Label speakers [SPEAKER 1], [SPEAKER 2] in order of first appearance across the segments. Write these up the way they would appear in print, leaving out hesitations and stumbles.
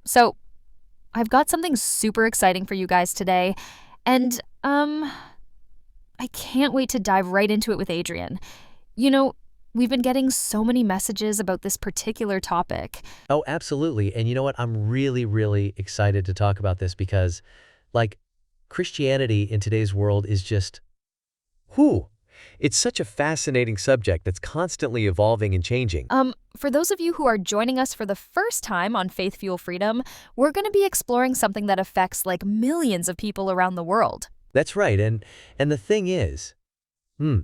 [SPEAKER 1] So, I've got something super exciting for you guys today, and I can't wait to dive right into it with Adrian. You know, we've been getting so many messages about this particular topic.
[SPEAKER 2] Oh, absolutely. And you know what? I'm really, really excited to talk about this because, like, Christianity in today's world is just, whew, it's such a fascinating subject that's constantly evolving and changing.
[SPEAKER 1] For those of you who are joining us for the first time on Faith Fuel Freedom, we're going to be exploring something that affects like millions of people around the world.
[SPEAKER 2] That's right. And the thing is, hmm,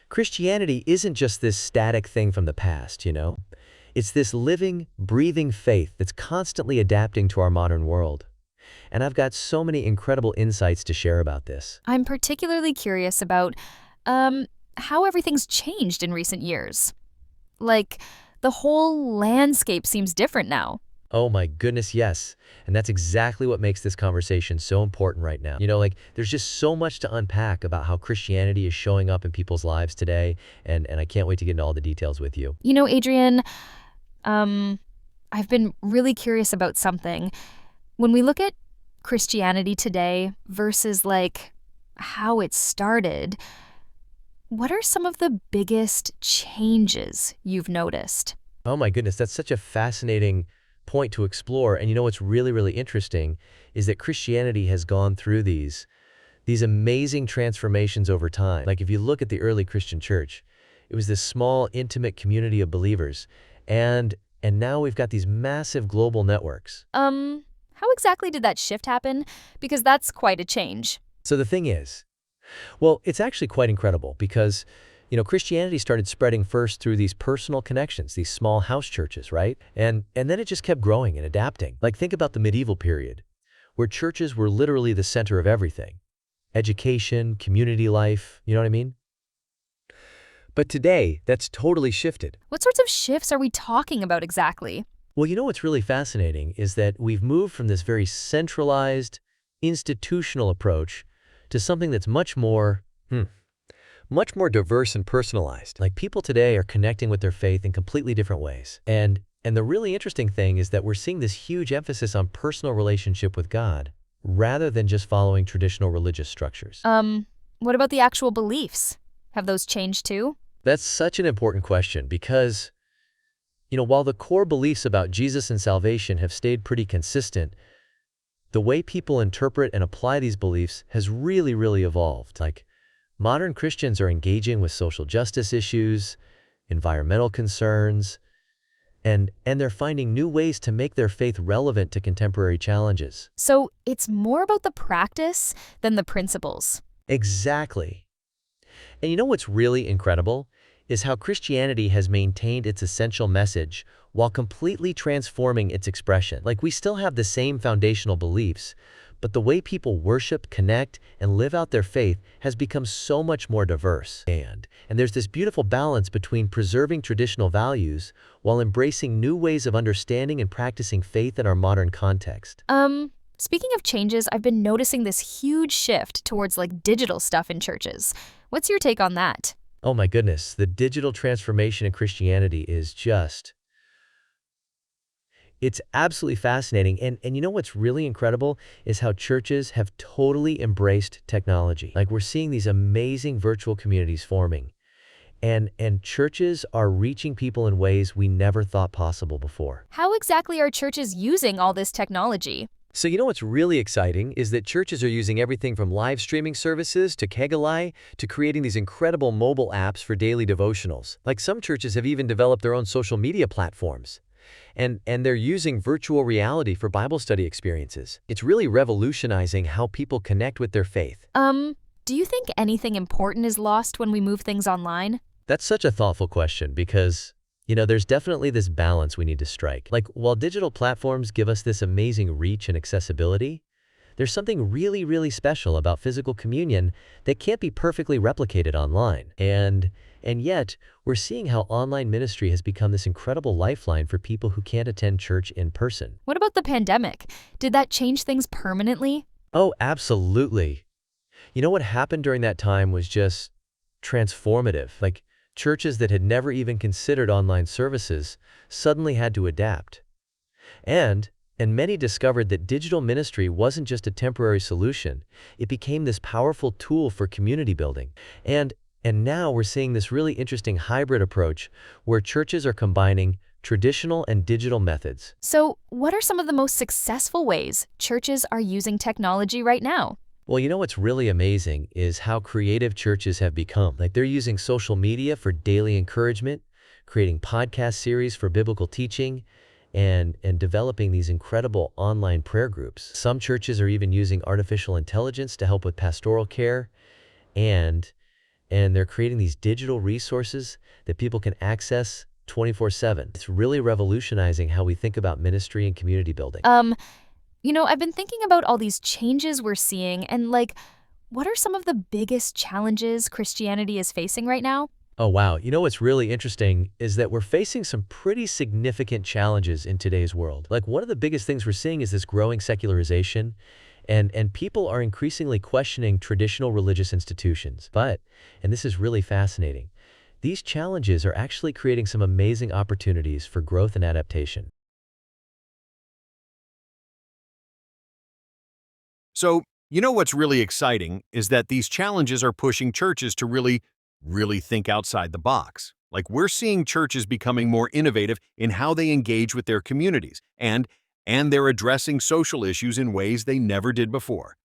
[SPEAKER 2] Christianity isn't just this static thing from the past, you know? It's this living, breathing faith that's constantly adapting to our modern world. And I've got so many incredible insights to share about this.
[SPEAKER 1] I'm particularly curious about um, how everything's changed in recent years. Like, the whole landscape seems different now.
[SPEAKER 2] Oh my goodness, yes. And that's exactly what makes this conversation so important right now. There's just so much to unpack about how Christianity is showing up in people's lives today, and I can't wait to get into all the details with you.
[SPEAKER 1] You know, Adrian, um, I've been really curious about something. When we look at Christianity today versus like how it started, what are some of the biggest changes you've noticed?
[SPEAKER 2] Oh my goodness, that's such a fascinating point to explore. And you know what's really, really interesting is that Christianity has gone through these amazing transformations over time. Like if you look at the early Christian church, it was this small, intimate community of believers. And now we've got these massive global networks.
[SPEAKER 1] How exactly did that shift happen? Because that's quite a change.
[SPEAKER 2] So the thing is, well, it's actually quite incredible because, Christianity started spreading first through these personal connections, these small house churches, right? And then it just kept growing and adapting. Like think about the medieval period, where churches were literally the center of everything. Education, community life, you know what I mean? But today, that's totally shifted.
[SPEAKER 1] What sorts of shifts are we talking about exactly?
[SPEAKER 2] Well, you know what's really fascinating is that we've moved from this very centralized, institutional approach to something that's much more diverse and personalized. Like people today are connecting with their faith in completely different ways. And the really interesting thing is that we're seeing this huge emphasis on personal relationship with God rather than just following traditional religious structures.
[SPEAKER 1] What about the actual beliefs? Have those changed too?
[SPEAKER 2] That's such an important question because, while the core beliefs about Jesus and salvation have stayed pretty consistent, the way people interpret and apply these beliefs has really, really evolved. Like, modern Christians are engaging with social justice issues, environmental concerns, and they're finding new ways to make their faith relevant to contemporary challenges.
[SPEAKER 1] So it's more about the practice than the principles.
[SPEAKER 2] Exactly. And you know what's really incredible is how Christianity has maintained its essential message while completely transforming its expression. Like we still have the same foundational beliefs, but the way people worship, connect, and live out their faith has become so much more diverse. And there's this beautiful balance between preserving traditional values while embracing new ways of understanding and practicing faith in our modern context.
[SPEAKER 1] Speaking of changes, I've been noticing this huge shift towards like digital stuff in churches. What's your take on that?
[SPEAKER 2] Oh my goodness, the digital transformation in Christianity is it's absolutely fascinating. And you know what's really incredible is how churches have totally embraced technology. Like we're seeing these amazing virtual communities forming. And churches are reaching people in ways we never thought possible before.
[SPEAKER 1] How exactly are churches using all this technology?
[SPEAKER 2] So you know what's really exciting is that churches are using everything from live streaming services to Kegelai to creating these incredible mobile apps for daily devotionals. Like some churches have even developed their own social media platforms. And they're using virtual reality for Bible study experiences. It's really revolutionizing how people connect with their faith.
[SPEAKER 1] Do you think anything important is lost when we move things online?
[SPEAKER 2] That's such a thoughtful question because, there's definitely this balance we need to strike. Like, while digital platforms give us this amazing reach and accessibility, there's something really, really special about physical communion that can't be perfectly replicated online. And yet, we're seeing how online ministry has become this incredible lifeline for people who can't attend church in person.
[SPEAKER 1] What about the pandemic? Did that change things permanently?
[SPEAKER 2] Oh, absolutely. You know what happened during that time was just transformative. Like, churches that had never even considered online services suddenly had to adapt. And And many discovered that digital ministry wasn't just a temporary solution. It became this powerful tool for community building. And and now we're seeing this really interesting hybrid approach where churches are combining traditional and digital methods.
[SPEAKER 1] So, what are some of the most successful ways churches are using technology right now?
[SPEAKER 2] Well, you know what's really amazing is how creative churches have become. Like they're using social media for daily encouragement, creating podcast series for biblical teaching, and developing these incredible online prayer groups. Some churches are even using artificial intelligence to help with pastoral care, and and they're creating these digital resources that people can access 24/7. It's really revolutionizing how we think about ministry and community building.
[SPEAKER 1] Um, I've been thinking about all these changes we're seeing and what are some of the biggest challenges Christianity is facing right now?
[SPEAKER 2] Oh, wow. You know what's really interesting is that we're facing some pretty significant challenges in today's world. Like one of the biggest things we're seeing is this growing secularization, and people are increasingly questioning traditional religious institutions. And this is really fascinating, these challenges are actually creating some amazing opportunities for growth and adaptation.
[SPEAKER 3] So, what's really exciting is that these challenges are pushing churches to really think outside the box. Like we're seeing churches becoming more innovative in how they engage with their communities, and they're addressing social issues in ways they never did before.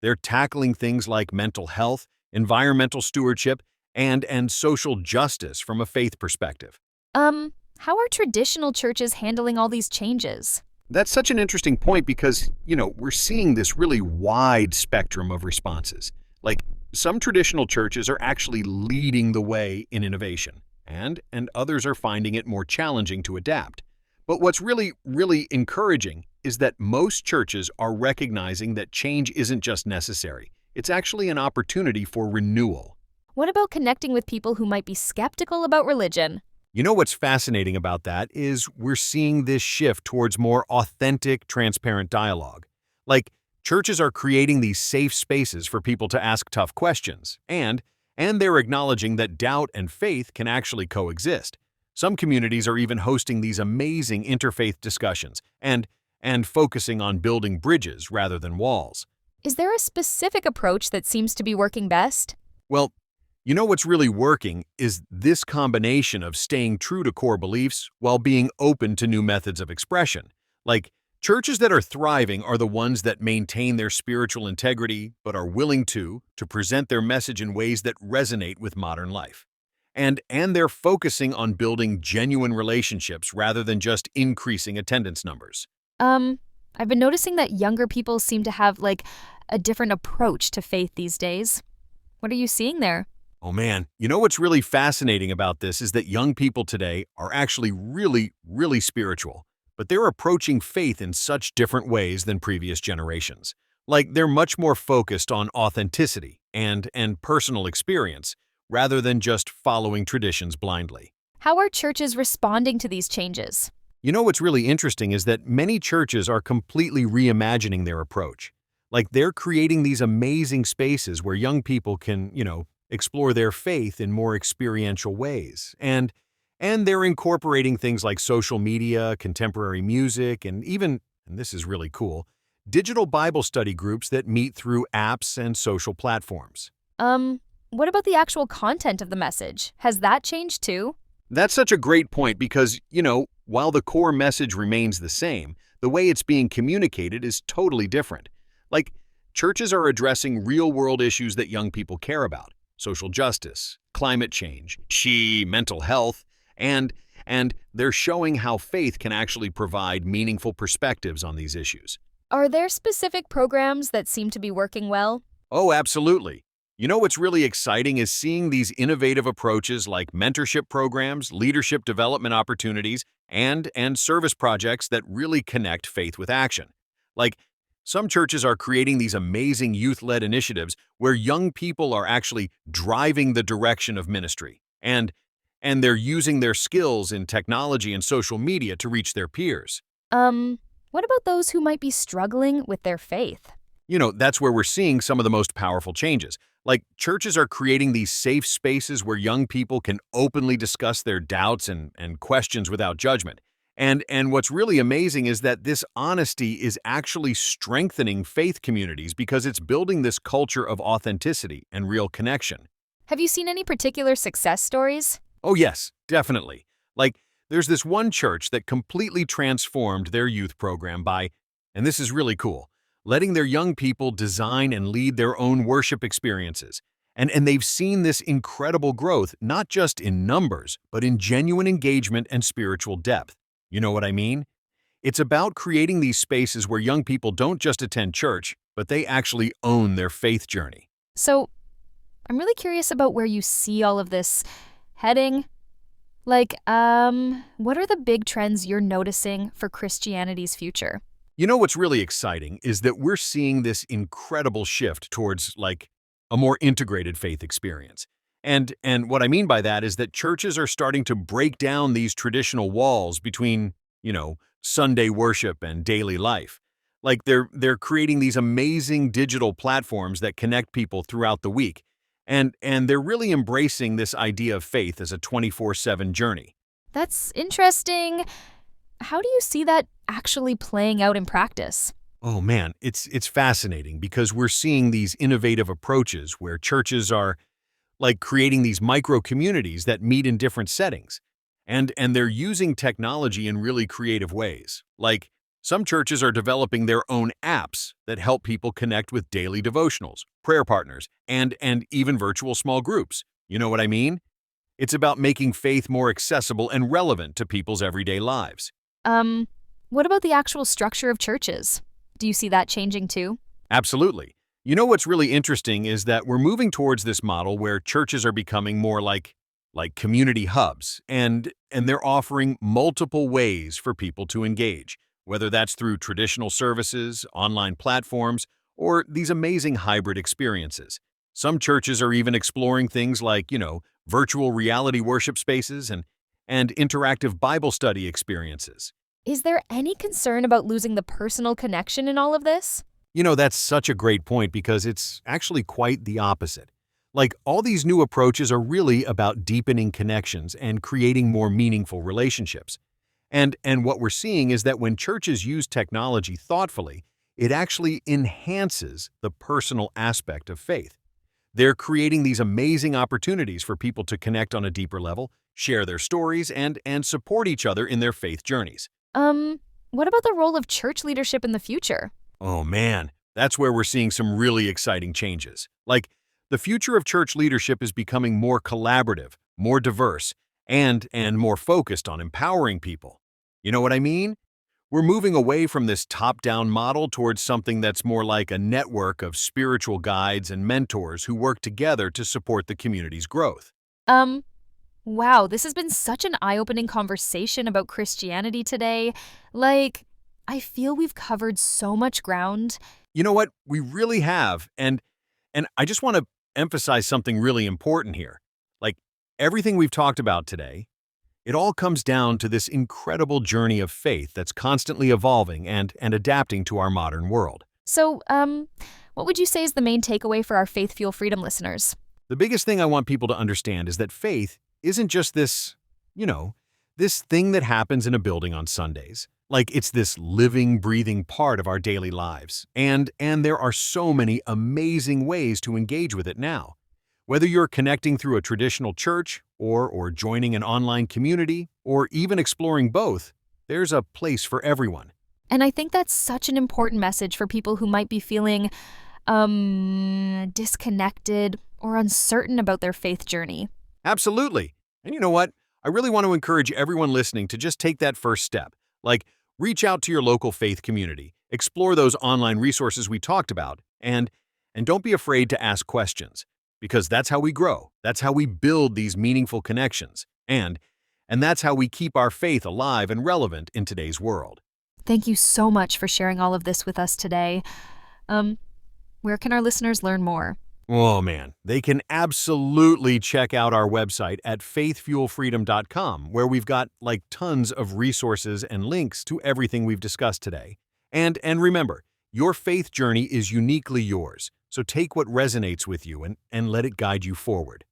[SPEAKER 3] They're tackling things like mental health, environmental stewardship, and social justice from a faith perspective.
[SPEAKER 1] How are traditional churches handling all these changes?
[SPEAKER 3] That's such an interesting point because, we're seeing this really wide spectrum of responses. Like, some traditional churches are actually leading the way in innovation, and others are finding it more challenging to adapt. But what's really encouraging is that most churches are recognizing that change isn't just necessary. It's actually an opportunity for renewal.
[SPEAKER 1] What about connecting with people who might be skeptical about religion?
[SPEAKER 3] What's fascinating about that is we're seeing this shift towards more authentic, transparent dialogue. Like, churches are creating these safe spaces for people to ask tough questions, and they're acknowledging that doubt and faith can actually coexist. Some communities are even hosting these amazing interfaith discussions and focusing on building bridges rather than walls.
[SPEAKER 1] Is there a specific approach that seems to be working best?
[SPEAKER 3] Well, what's really working is this combination of staying true to core beliefs while being open to new methods of expression. Like, churches that are thriving are the ones that maintain their spiritual integrity but are willing to present their message in ways that resonate with modern life. And they're focusing on building genuine relationships rather than just increasing attendance numbers.
[SPEAKER 1] Um, I've been noticing that younger people seem to have a different approach to faith these days. What are you seeing there?
[SPEAKER 3] Oh man, what's really fascinating about this is that young people today are actually really spiritual, but they're approaching faith in such different ways than previous generations. Like they're much more focused on authenticity and personal experience rather than just following traditions blindly.
[SPEAKER 1] How are churches responding to these changes?
[SPEAKER 3] What's really interesting is that many churches are completely reimagining their approach. Like they're creating these amazing spaces where young people can, explore their faith in more experiential ways. And they're incorporating things like social media, contemporary music, and even, and this is really cool, digital Bible study groups that meet through apps and social platforms.
[SPEAKER 1] What about the actual content of the message? Has that changed too?
[SPEAKER 3] That's such a great point because, while the core message remains the same, the way it's being communicated is totally different. Like, churches are addressing real-world issues that young people care about: social justice, climate change, mental health, and they're showing how faith can actually provide meaningful perspectives on these issues.
[SPEAKER 1] Are there specific programs that seem to be working well?
[SPEAKER 3] Oh, absolutely. What's really exciting is seeing these innovative approaches like mentorship programs, leadership development opportunities, and service projects that really connect faith with action. Like, some churches are creating these amazing youth-led initiatives where young people are actually driving the direction of ministry, and they're using their skills in technology and social media to reach their peers.
[SPEAKER 1] What about those who might be struggling with their faith?
[SPEAKER 3] That's where we're seeing some of the most powerful changes. Like, churches are creating these safe spaces where young people can openly discuss their doubts and questions without judgment. And what's really amazing is that this honesty is actually strengthening faith communities because it's building this culture of authenticity and real connection.
[SPEAKER 1] Have you seen any particular success stories?
[SPEAKER 3] Oh yes, definitely. Like, there's this one church that completely transformed their youth program by, and this is really cool, letting their young people design and lead their own worship experiences. And they've seen this incredible growth, not just in numbers, but in genuine engagement and spiritual depth. You know what I mean? It's about creating these spaces where young people don't just attend church, but they actually own their faith journey.
[SPEAKER 1] So, I'm really curious about where you see all of this heading. Like, what are the big trends you're noticing for Christianity's future?
[SPEAKER 3] You know what's really exciting is that we're seeing this incredible shift towards, like, a more integrated faith experience. And what I mean by that is that churches are starting to break down these traditional walls between, Sunday worship and daily life. Like, they're creating these amazing digital platforms that connect people throughout the week. And they're really embracing this idea of faith as a 24/7 journey.
[SPEAKER 1] That's interesting. How do you see that actually playing out in practice?
[SPEAKER 3] Oh man, it's fascinating because we're seeing these innovative approaches where churches are like creating these micro communities that meet in different settings. And they're using technology in really creative ways. Like, some churches are developing their own apps that help people connect with daily devotionals, prayer partners, and even virtual small groups. You know what I mean? It's about making faith more accessible and relevant to people's everyday lives.
[SPEAKER 1] Um, what about the actual structure of churches? Do you see that changing too?
[SPEAKER 3] Absolutely. You know what's really interesting is that we're moving towards this model where churches are becoming more like community hubs, and they're offering multiple ways for people to engage, whether that's through traditional services, online platforms, or these amazing hybrid experiences. Some churches are even exploring things like, virtual reality worship spaces and interactive Bible study experiences.
[SPEAKER 1] Is there any concern about losing the personal connection in all of this?
[SPEAKER 3] That's such a great point because it's actually quite the opposite. Like, all these new approaches are really about deepening connections and creating more meaningful relationships. And what we're seeing is that when churches use technology thoughtfully, it actually enhances the personal aspect of faith. They're creating these amazing opportunities for people to connect on a deeper level, share their stories, and support each other in their faith journeys.
[SPEAKER 1] What about the role of church leadership in the future?
[SPEAKER 3] Oh man, that's where we're seeing some really exciting changes. Like, the future of church leadership is becoming more collaborative, more diverse, and more focused on empowering people. You know what I mean? We're moving away from this top-down model towards something that's more like a network of spiritual guides and mentors who work together to support the community's growth.
[SPEAKER 1] Um, wow, this has been such an eye-opening conversation about Christianity today. Like, I feel we've covered so much ground.
[SPEAKER 3] You know what? We really have, and I just want to emphasize something really important here. Like, everything we've talked about today, it all comes down to this incredible journey of faith that's constantly evolving and adapting to our modern world.
[SPEAKER 1] So, what would you say is the main takeaway for our Faith Fuel Freedom listeners?
[SPEAKER 3] The biggest thing I want people to understand is that faith isn't just this thing that happens in a building on Sundays. Like, it's this living, breathing part of our daily lives. And there are so many amazing ways to engage with it now. Whether you're connecting through a traditional church or joining an online community or even exploring both, there's a place for everyone.
[SPEAKER 1] And I think that's such an important message for people who might be feeling, disconnected or uncertain about their faith journey.
[SPEAKER 3] Absolutely. And you know what? I really want to encourage everyone listening to just take that first step. Like, reach out to your local faith community, explore those online resources we talked about, and don't be afraid to ask questions, because that's how we grow. That's how we build these meaningful connections. And that's how we keep our faith alive and relevant in today's world.
[SPEAKER 1] Thank you so much for sharing all of this with us today. Where can our listeners learn more?
[SPEAKER 3] Oh man, they can absolutely check out our website at faithfuelfreedom.com, where we've got like tons of resources and links to everything we've discussed today. And remember, your faith journey is uniquely yours, so take what resonates with you and let it guide you forward.